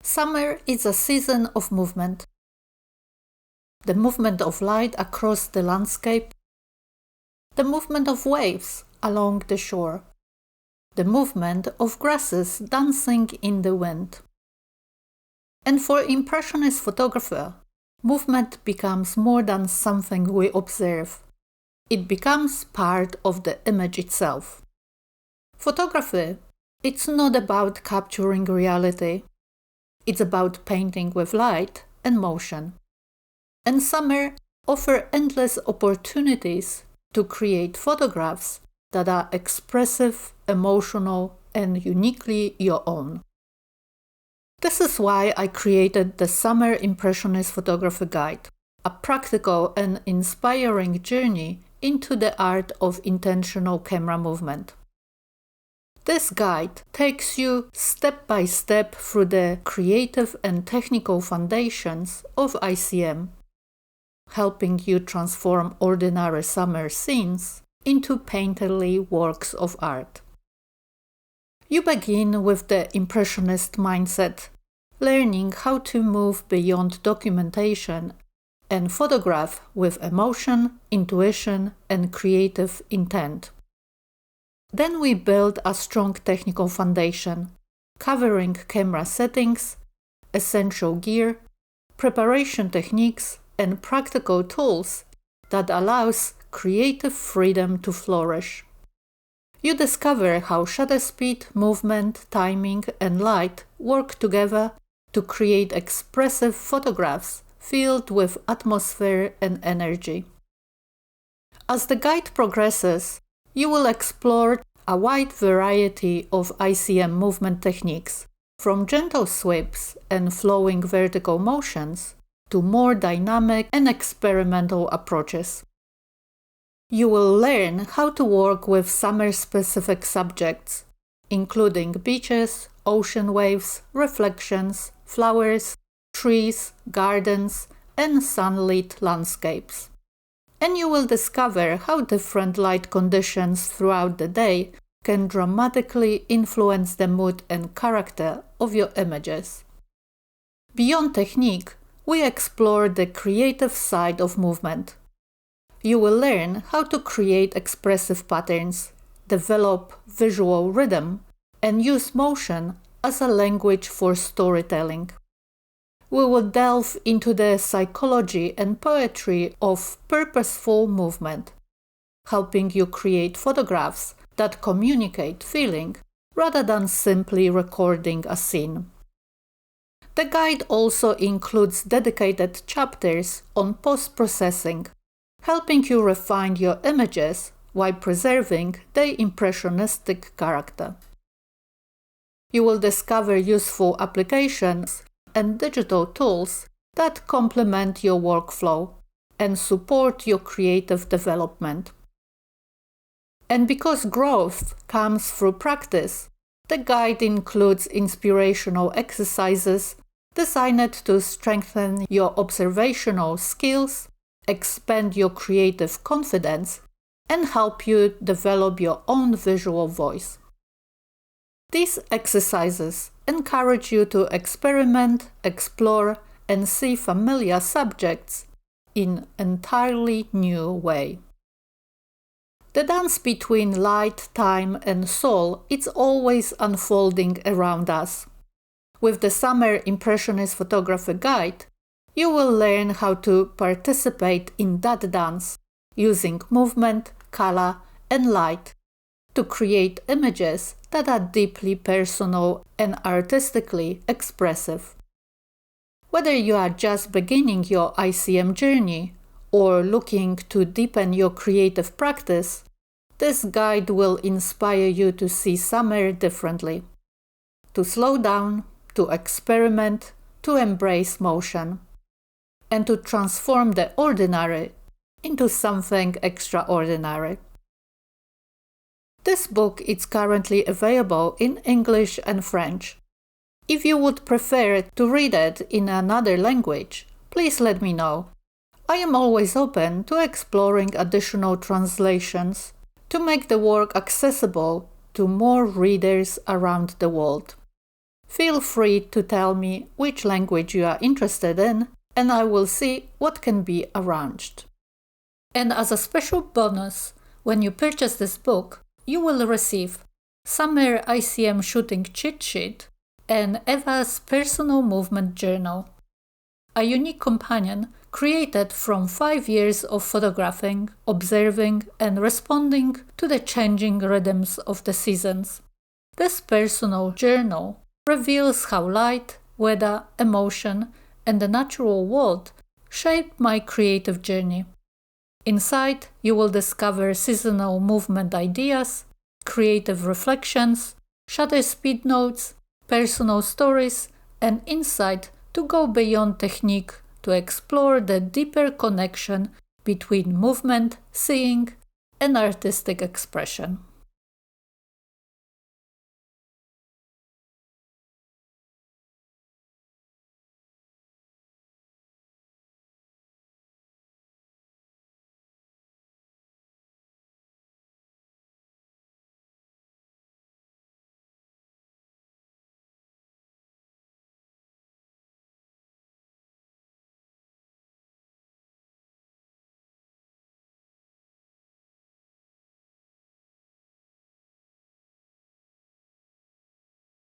Summer is a season of movement. The movement of light across the landscape, the movement of waves along the shore, the movement of grasses dancing in the wind. And for Impressionist photographer, movement becomes more than something we observe. It becomes part of the image itself. Photography, it's not about capturing reality. It's about painting with light and motion. And summer offers endless opportunities to create photographs that are expressive, emotional, and uniquely your own. This is why I created the Summer Impressionist Photography Guide, a practical and inspiring journey into the art of intentional camera movement. This guide takes you step by step through the creative and technical foundations of ICM, helping you transform ordinary summer scenes into painterly works of art. You begin with the Impressionist mindset, learning how to move beyond documentation and photograph with emotion, intuition, and creative intent. Then we build a strong technical foundation, covering camera settings, essential gear, preparation techniques, and practical tools that allows creative freedom to flourish. You discover how shutter speed, movement, timing, and light work together to create expressive photographs filled with atmosphere and energy. As the guide progresses, you will explore a wide variety of ICM movement techniques, from gentle sweeps and flowing vertical motions to more dynamic and experimental approaches. You will learn how to work with summer-specific subjects, including beaches, ocean waves, reflections, flowers, trees, gardens, and sunlit landscapes. And you will discover how different light conditions throughout the day can dramatically influence the mood and character of your images. Beyond technique, we explore the creative side of movement. You will learn how to create expressive patterns, develop visual rhythm, and use motion as a language for storytelling. We will delve into the psychology and poetry of purposeful movement, helping you create photographs that communicate feeling rather than simply recording a scene. The guide also includes dedicated chapters on post-processing, helping you refine your images while preserving their impressionistic character. You will discover useful applications and digital tools that complement your workflow and support your creative development. And because growth comes through practice, the guide includes inspirational exercises designed to strengthen your observational skills, expand your creative confidence, and help you develop your own visual voice. These exercises encourage you to experiment, explore, and see familiar subjects in an entirely new way. The dance between light, time, and soul is always unfolding around us. With the Summer Impressionist Photography Guide, you will learn how to participate in that dance using movement, color, and light to create images that are deeply personal and artistically expressive. Whether you are just beginning your ICM journey or looking to deepen your creative practice, this guide will inspire you to see summer differently, to slow down, to experiment, to embrace motion, and to transform the ordinary into something extraordinary. This book is currently available in English and French. If you would prefer to read it in another language, please let me know. I am always open to exploring additional translations to make the work accessible to more readers around the world. Feel free to tell me which language you are interested in, and I will see what can be arranged. And as a special bonus, when you purchase this book, you will receive Summer ICM Shooting Cheat Sheet and Eva's Personal Movement Journal, a unique companion created from 5 years of photographing, observing, and responding to the changing rhythms of the seasons. This personal journal reveals how light, weather, emotion, and the natural world shaped my creative journey. Inside, you will discover seasonal movement ideas, creative reflections, shutter speed notes, personal stories, and insight to go beyond technique to explore the deeper connection between movement, seeing, and artistic expression.